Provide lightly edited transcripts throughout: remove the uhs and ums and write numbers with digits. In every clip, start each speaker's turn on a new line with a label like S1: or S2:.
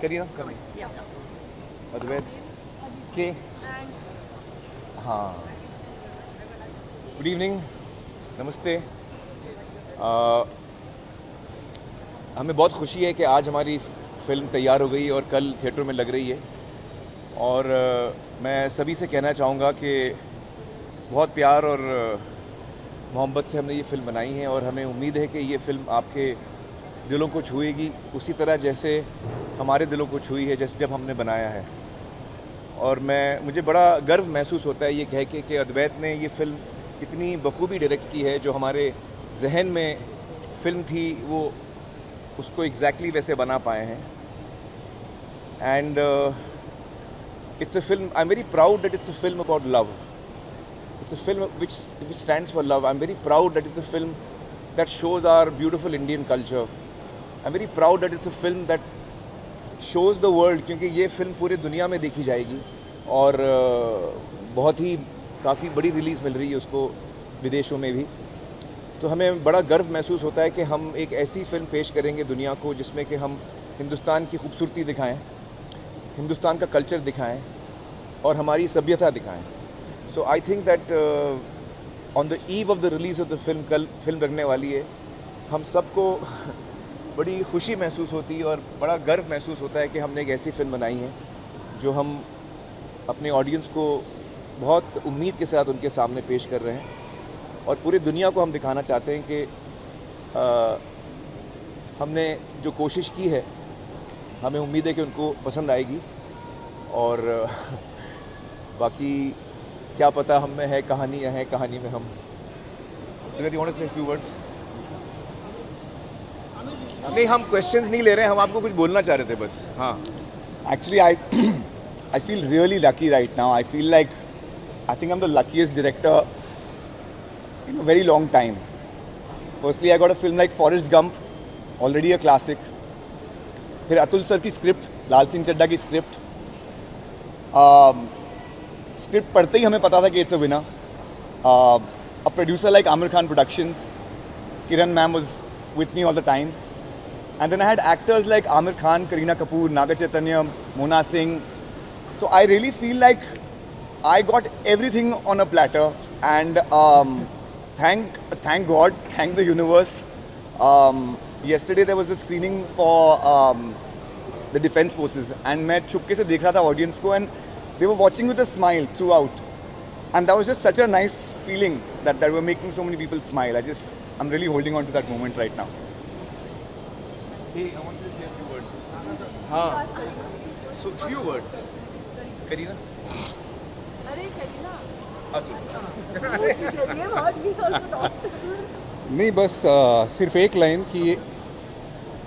S1: करिए ना कम अद्वैत के हाँ गुड इवनिंग नमस्ते। हमें बहुत खुशी है कि आज हमारी फ़िल्म तैयार हो गई और कल थिएटर में लग रही है। और मैं सभी से कहना चाहूँगा कि बहुत प्यार और मोहब्बत से हमने ये फ़िल्म बनाई है और हमें उम्मीद है कि ये फ़िल्म आपके दिलों को छुएगी उसी तरह जैसे हमारे दिलों को छुई है जैसे जब हमने बनाया है। और मुझे बड़ा गर्व महसूस होता है ये कह के कि अद्वैत ने ये फ़िल्म इतनी बखूबी डायरेक्ट की है। जो हमारे जहन में फ़िल्म थी वो उसको एग्जैक्टली वैसे बना पाए हैं। And it's a film, I'm very proud that it's a film about love. It's a film which stands for love. I'm very proud that it's a film that shows our beautiful Indian culture. I'm very proud that it's a film that shows the world, क्योंकि ये film पूरे दुनिया में देखी जाएगी और बहुत ही काफ़ी बड़ी रिलीज़ मिल रही है उसको विदेशों में भी। तो हमें बड़ा गर्व महसूस होता है कि हम एक ऐसी फ़िल्म पेश करेंगे दुनिया को जिसमें कि हम हिंदुस्तान की खूबसूरती दिखाएं, हिंदुस्तान का कल्चर दिखाएं और हमारी सभ्यता दिखाएं। So I think that on the eve of the release of the film, कल फिल्म लगने वाली है, हम सबको बड़ी खुशी महसूस होती है और बड़ा गर्व महसूस होता है कि हमने एक ऐसी फ़िल्म बनाई है जो हम अपने ऑडियंस को बहुत उम्मीद के साथ उनके सामने पेश कर रहे हैं और पूरी दुनिया को हम दिखाना चाहते हैं कि हमने जो कोशिश की है हमें उम्मीद है कि उनको पसंद आएगी। और बाकी क्या पता हम में है कहानी है कहानी में हम। नहीं, हम क्वेश्चंस नहीं ले रहे हैं, हम आपको कुछ बोलना चाह रहे थे बस। हाँ,
S2: Actually, I feel really lucky right now. I feel like I think I'm the luckiest director in a very long time. Firstly, I got a film like Forrest Gump, already a classic. फिर Atul sir की script, Lal Singh Chaddha की script. Script पढ़ते ही हमें पता था कि it's a winner. A producer like Aamir Khan productions, Kiran ma'am was with me all the time, and then I had actors like Aamir Khan, Kareena Kapoor, Naga Chaitanya, Mona Singh. तो I really feel like I got everything on a platter and thank God, thank the universe. Yesterday there was a screening for the Defence Forces and मैं चुपके से देख रहा था audience को and they were watching with a smile throughout and that was just such a nice feeling that we're making so many people smile. I'm really holding on to that moment right now.
S1: hey, I want to share a few words. हाँ, so few words. Kareena,
S3: अरे करीना,
S4: नहीं, बस सिर्फ एक line कि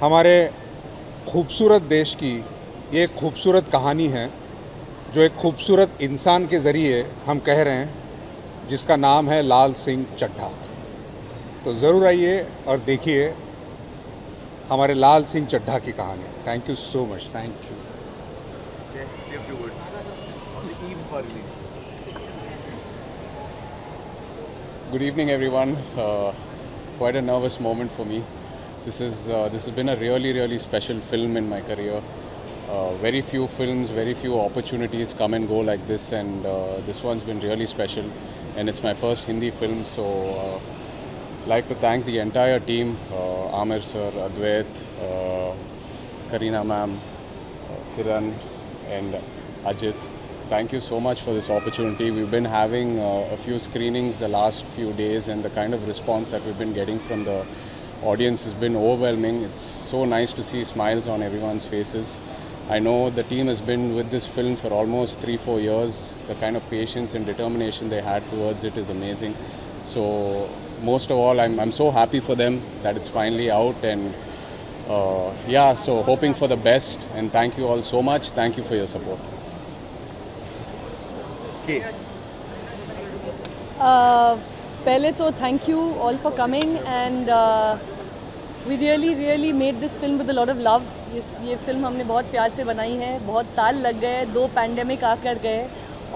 S4: हमारे खूबसूरत देश की ये एक खूबसूरत कहानी है जो एक खूबसूरत इंसान के ज़रिए हम कह रहे हैं जिसका नाम है लाल सिंह चड्ढा। तो ज़रूर आइए और देखिए हमारे लाल सिंह चड्ढा की कहानी। Thank you so much. Thank you.
S1: say a few words on the eve of our release.
S5: Good evening, everyone. Quite a nervous moment for me. This has been a really special film in my career. Very few films, very few opportunities come and go like this, and this one's been really special. And it's my first Hindi film, so like to thank the entire team, Amir sir, Advait, Kareena ma'am, Kiran, and Ajit. Thank you so much for this opportunity. We've been having a few screenings the last few days and the kind of response that we've been getting from the audience has been overwhelming. It's so nice to see smiles on everyone's faces. I know the team has been with this film for almost 3-4 years. The kind of patience and determination they had towards it is amazing. So most of all, I'm so happy for them that it's finally out, and yeah, so hoping for the best, and thank you all so much. Thank you for your support.
S3: पहले तो thank you all for coming and we really made this film with a lot of love. ये film हमने बहुत प्यार से बनाई है, बहुत साल लग गए, 2 पैंडेमिक आकर गए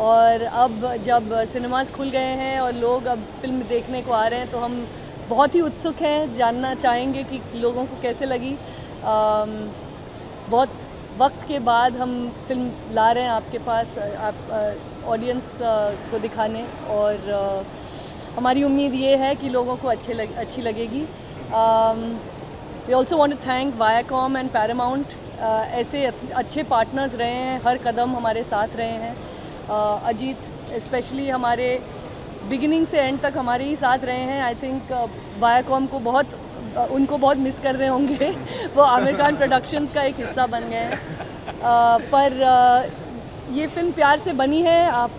S3: और अब जब सिनेमास खुल गए हैं और लोग अब फिल्म देखने को आ रहे हैं तो हम बहुत ही उत्सुक हैं, जानना चाहेंगे कि लोगों को कैसे लगी। बहुत वक्त के बाद हम फिल्म ला रहे हैं आपके पास, आप ऑडियंस को दिखाने, और हमारी उम्मीद ये है कि लोगों को अच्छी लगेगी। We also want to thank Viacom and Paramount, ऐसे अच्छे पार्टनर्स रहे हैं, हर कदम हमारे साथ रहे हैं। अजीत स्पेशली हमारे बिगिनिंग से एंड तक हमारे ही साथ रहे हैं। आई थिंक वायाकॉम को उनको बहुत मिस कर रहे होंगे वो आमिर खान प्रोडक्शंस का एक हिस्सा बन गए हैं। पर ये फिल्म प्यार से बनी है, आप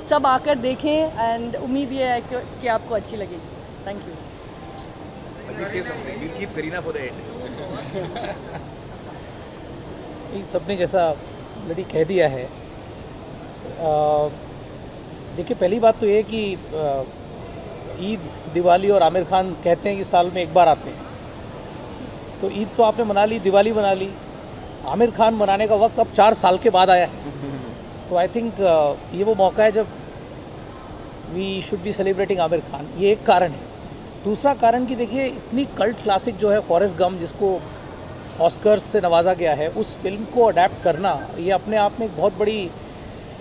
S3: सब आकर देखें, एंड उम्मीद ये है कि आपको अच्छी लगेगी। Thank you.
S6: सबने जैसा लड़ी कह दिया है। देखिए, पहली बात तो ये कि ईद, दिवाली और आमिर खान कहते हैं कि साल में एक बार आते हैं, तो ईद तो आपने मना ली, दिवाली मना ली, आमिर खान मनाने का वक्त अब 4 साल के बाद आया है। तो आई थिंक ये वो मौका है जब we should be celebrating Aamir Khan. ये एक कारण है। दूसरा कारण कि देखिए, इतनी कल्ट क्लासिक जो है फॉरेस्ट गम, जिसको ऑस्कर्स से नवाजा गया है, उस फिल्म को अडेप्ट करना, ये अपने आप में एक बहुत बड़ी,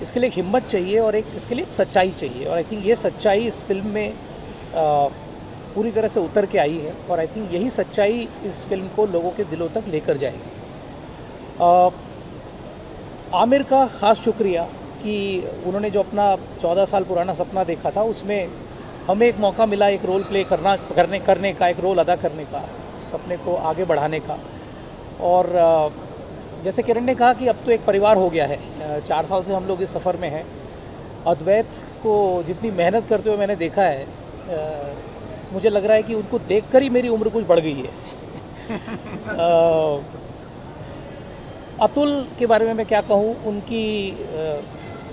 S6: इसके लिए एक हिम्मत चाहिए और इसके लिए एक सच्चाई चाहिए। और आई थिंक ये सच्चाई इस फिल्म में पूरी तरह से उतर के आई है, और आई थिंक यही सच्चाई इस फिल्म को लोगों के दिलों तक लेकर जाएगी। आमिर का ख़ास शुक्रिया कि उन्होंने जो अपना 14 साल पुराना सपना देखा था, उसमें हमें एक मौका मिला एक रोल प्ले करने का, एक रोल अदा करने का, सपने को आगे बढ़ाने का। और जैसे किरण ने कहा कि अब तो एक परिवार हो गया है। 4 साल से हम लोग इस सफ़र में हैं। अद्वैत को जितनी मेहनत करते हुए मैंने देखा है, मुझे लग रहा है कि उनको देखकर ही मेरी उम्र कुछ बढ़ गई है। अतुल के बारे में मैं क्या कहूँ, उनकी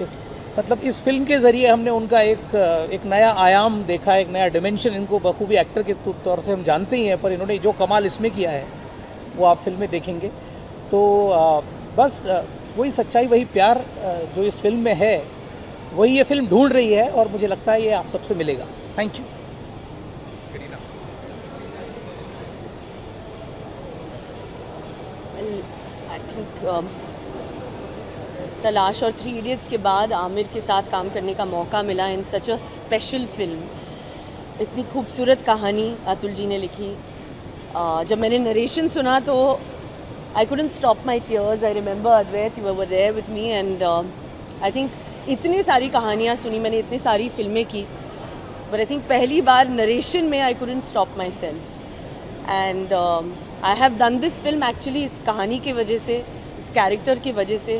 S6: इस फिल्म के ज़रिए हमने उनका एक नया आयाम देखा, एक नया डिमेंशन। इनको बखूबी एक्टर के तौर से हम जानते ही हैं, पर इन्होंने जो कमाल इसमें किया है वो आप फिल्म में देखेंगे। तो बस वही सच्चाई, वही प्यार जो इस फिल्म में है, वही ये फिल्म ढूंढ रही है, और मुझे लगता है ये आप सबसे मिलेगा। Thank you.
S7: आई थिंक तलाश और 3 इडियट्स के बाद आमिर के साथ काम करने का मौका मिला इन सच अ स्पेशल फिल्म। इतनी खूबसूरत कहानी अतुल जी ने लिखी। जब मैंने नरेशन सुना तो आई couldn't stop my tears. I remember Advait, you were there with me, and I think इतनी सारी कहानियाँ सुनी मैंने, इतनी सारी फिल्में की, but I think पहली बार नरेशन में I couldn't stop myself. And I have done this film actually इस कहानी की वजह से, इस कैरेक्टर की वजह से,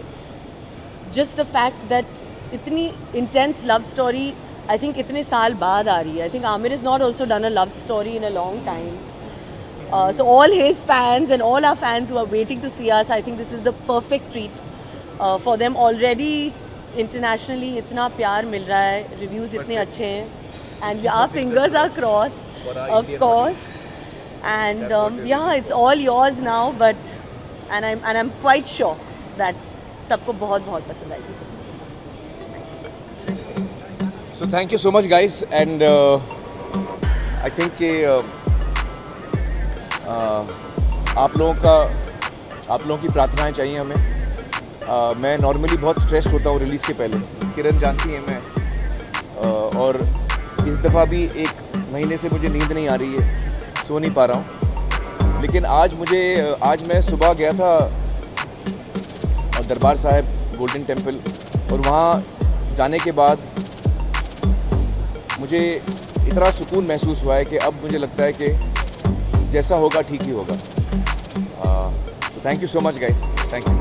S7: just the fact that इतनी intense love story I think इतने साल बाद आ रही है. I think Amir has not also done a love story in a long time. So all his fans and all our fans who are waiting to see us, I think this is the perfect treat for them. Already internationally इतना प्यार मिल रहा है, reviews इतने अच्छे हैं, and our fingers are crossed, of course. And yeah, it's all yours now, but and I'm quite sure that सबको बहुत बहुत पसंद आएगी.
S1: So thank you so much guys, and I think कि आप लोगों की प्रार्थनाएं चाहिए हमें। मैं नॉर्मली बहुत स्ट्रेस्ड होता हूँ रिलीज़ के पहले, किरण जानती है मैं, और इस दफ़ा भी 1 महीने से मुझे नींद नहीं आ रही है, सो नहीं पा रहा हूँ। लेकिन आज मैं सुबह गया था दरबार साहिब गोल्डन टेम्पल, और वहाँ जाने के बाद मुझे इतना सुकून महसूस हुआ है कि अब मुझे लगता है कि जैसा होगा ठीक ही होगा। तो thank you so much guys, thank you.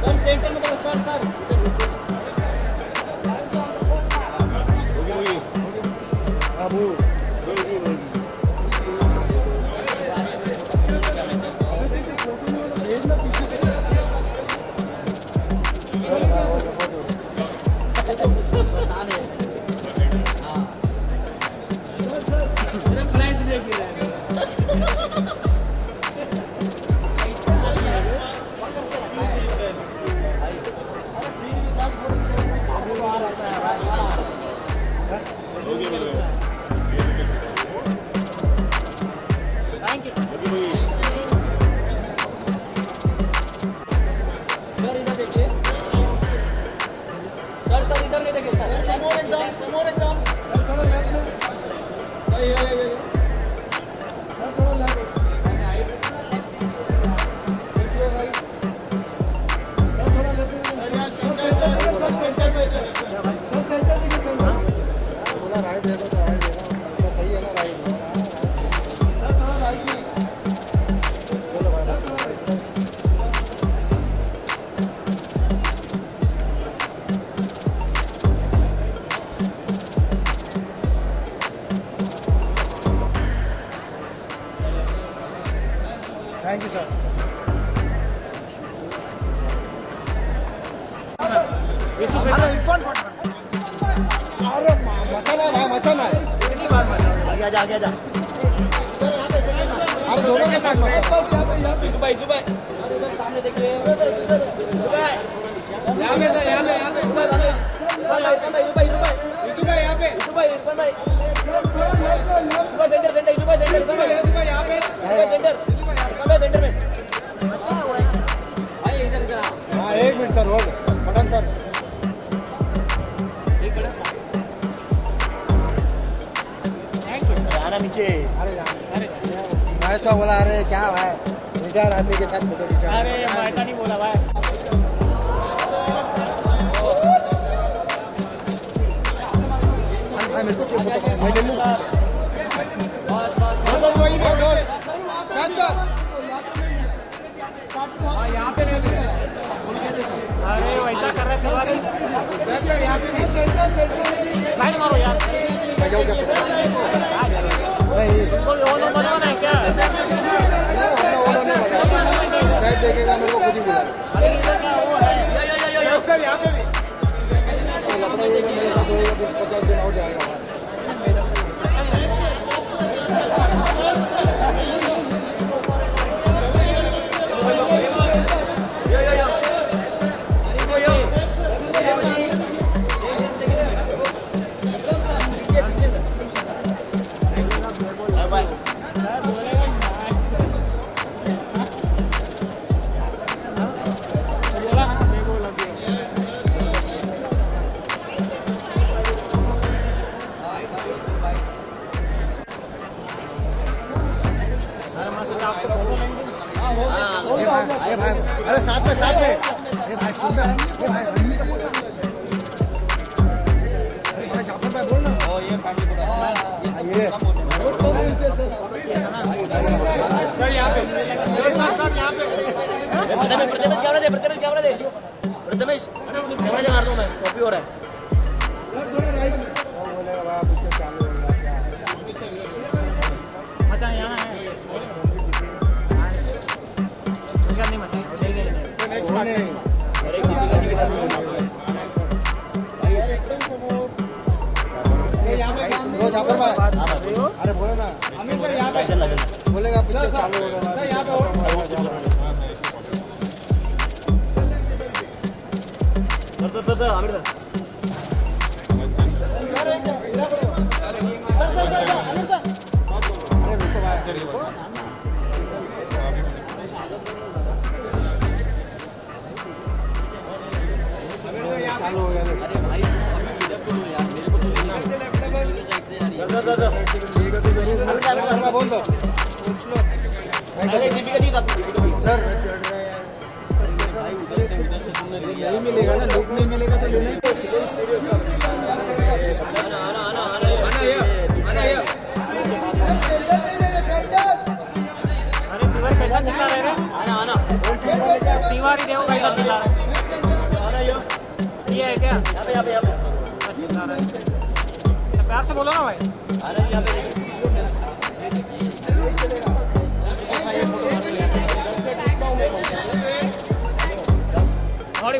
S8: Sir centre में सर
S2: थैंक यू सर। अरे मचाना है, मचाना है। आगे जा, आगे जा। अरे दोनों के साथ भाई सामने देखिए। यहाँ पे सेंटर में। हाँ 1 minute sir, hold Pathan sir. आना नीचे। अरे ऐसा बोला, अरे क्या भाई रिटायर आदमी के साथ फोटो खिंचा। अरे ऐसा नहीं बोला भाई। मेरे को यहाँ पे अरे वैसा कर रहे हैं यहाँ पे साइड मारो यार। है क्या शायद देखेगा, मेरे को खुद ही बोला सर। यहाँ पे भी 50 दिन हो जाएगा। अरे साथ में ये भाई सुन रहा है, ये भाई जाफर भाई बोल ना। ये फैमिली सर यहाँ पे प्रथमेश कैमरा दे प्रथमेश कैमरा मार दूं मैं, कॉपी हो रहा है। थोड़ा राइट में अच्छा यहाँ है नहीं मत नेक्स्ट पार्ट है। अरे बोलो ना अमित सर, यहाँ पे बोलेगा पिक्चर चालू होगा यहाँ पे आमिर सर। अरे रुको भाई, चालू हो गया। अरे भाई यार मेरे को तो बोल दो सर। भाई उधर से तुमने नहीं मिलेगा ना, लुक नहीं मिलेगा तो लेना। अरे तिवारी कैसा चिल्ला रहे हैं? आना तिवारी देखो कैसा चिल्ला रहे हैं। ये है क्या? यहाँ पे चिल्ला रहे हैं। प्यार से बोलो ना भाई। अरे यहाँ पे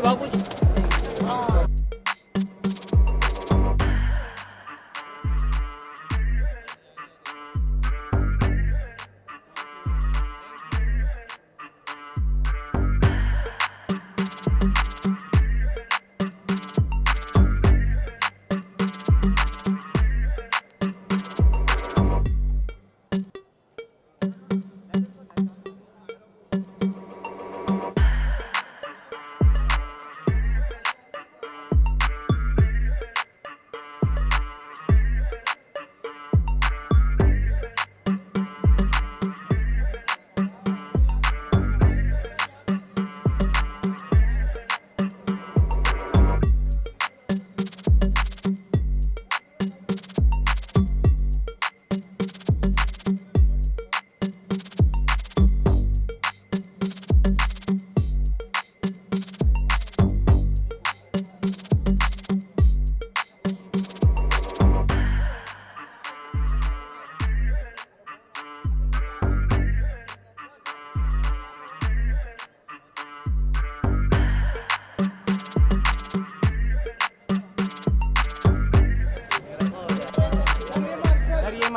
S2: भाव कुछ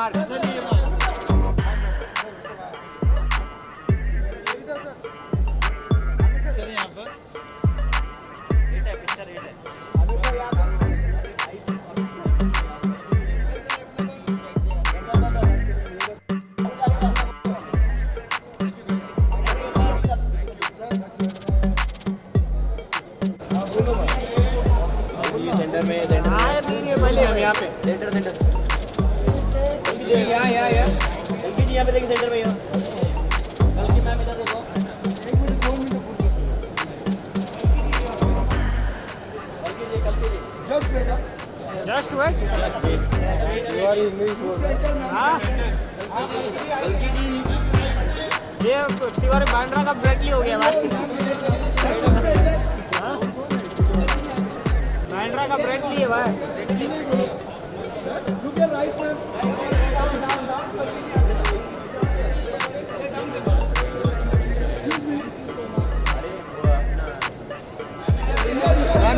S8: ये तिवारी बांद्रा का ब्रेक ही हो गया भाई। बांद्रा का ब्रेक लिए भाई।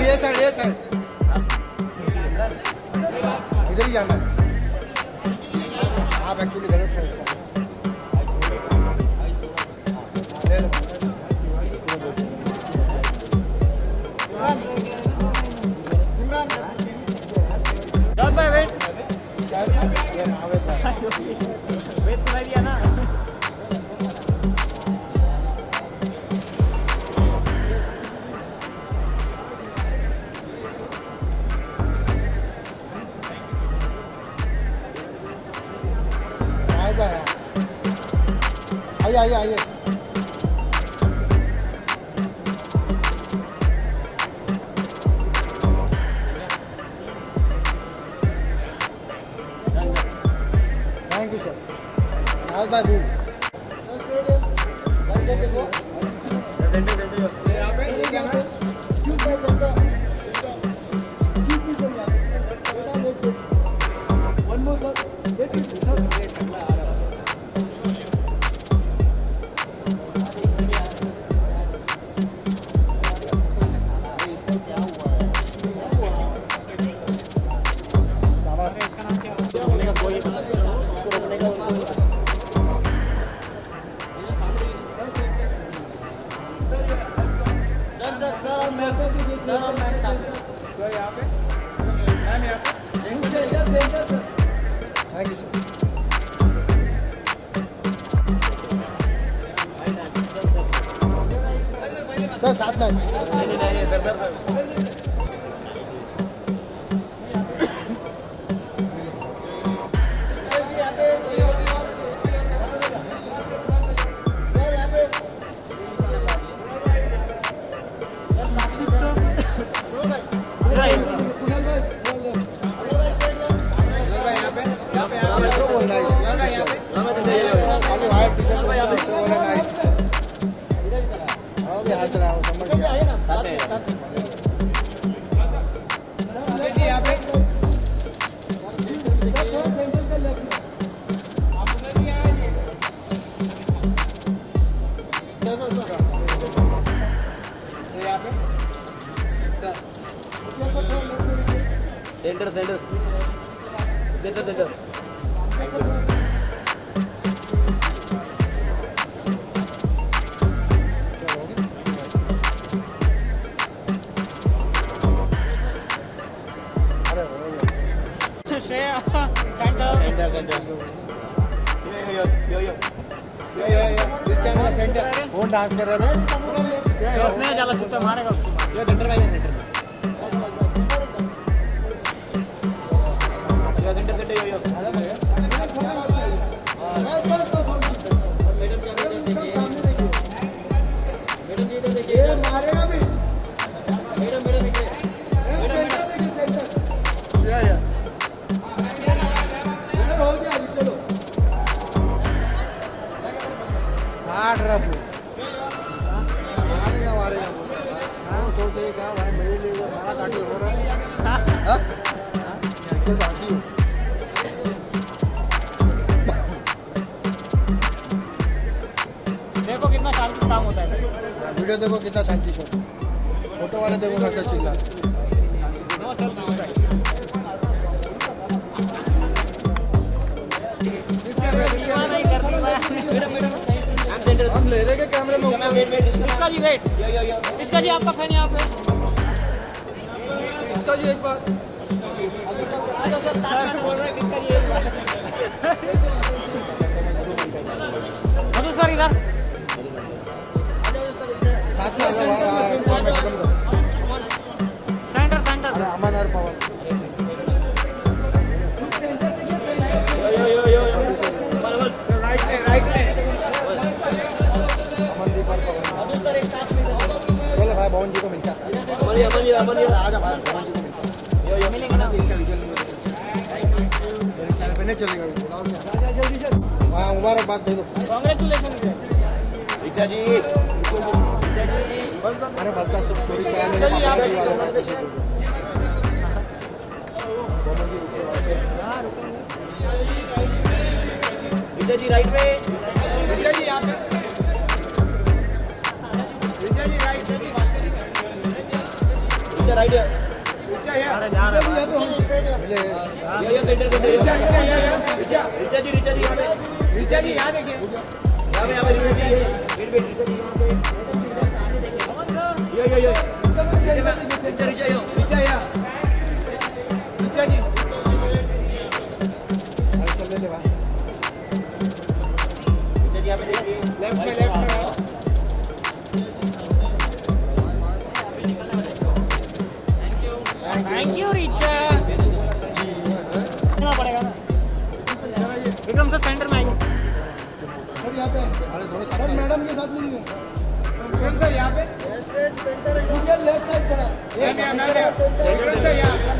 S2: ये सर इधर ही जाना है। आप एक्चुअली गलत साइड ले लो।
S8: वेट सुनाई दिया ना।
S2: आइए thank you sir. Bye thank you sir साथ में
S8: centre centre centre centre Shreya centre centre centre यो इस कैमरा सेंटर कौन डांस कर रहा है उसने जाला छुट्टा मारेगा ये सेंटर में सेंटर देखो कितना शांति काम होता है।
S2: वीडियो देखो कितना शांति शॉट, फोटो वाले देखो कैसा चिल्ला।
S8: कैमरे में इसका जी वेट इसका जी आपका फैन यहाँ पे इसका जी एक बार बोल रहे हैं किसका जी एक बार मधु सर इधर सेंटर सेंटर अमन और पवन राइट में अमनदीप और पवन मधु सर एक साथ में चलो भाई पवन जी को मिलता अमन जी आजा भाई पवन जी को मिलता मिलेंगे ना चलेगा जल्दी हाँ मुबारकबाद दे दो कांग्रेचुलेशन ऋचा जी अरे बस स्टोरी ऋचा जी राइट में ऋचा जी यहाँ पे ऋचा जी राइट ऋचा राइट ऋचा जी यहाँ देखिए थैंक यू रीचा पड़ेगा ना विक्रम सर सेंटर में आएंगे सर यहाँ पे सर मैडम के साथ मिलिए विक्रम सर यहाँ पे लेफ्ट साइड खड़ा विक्रम सर यहाँ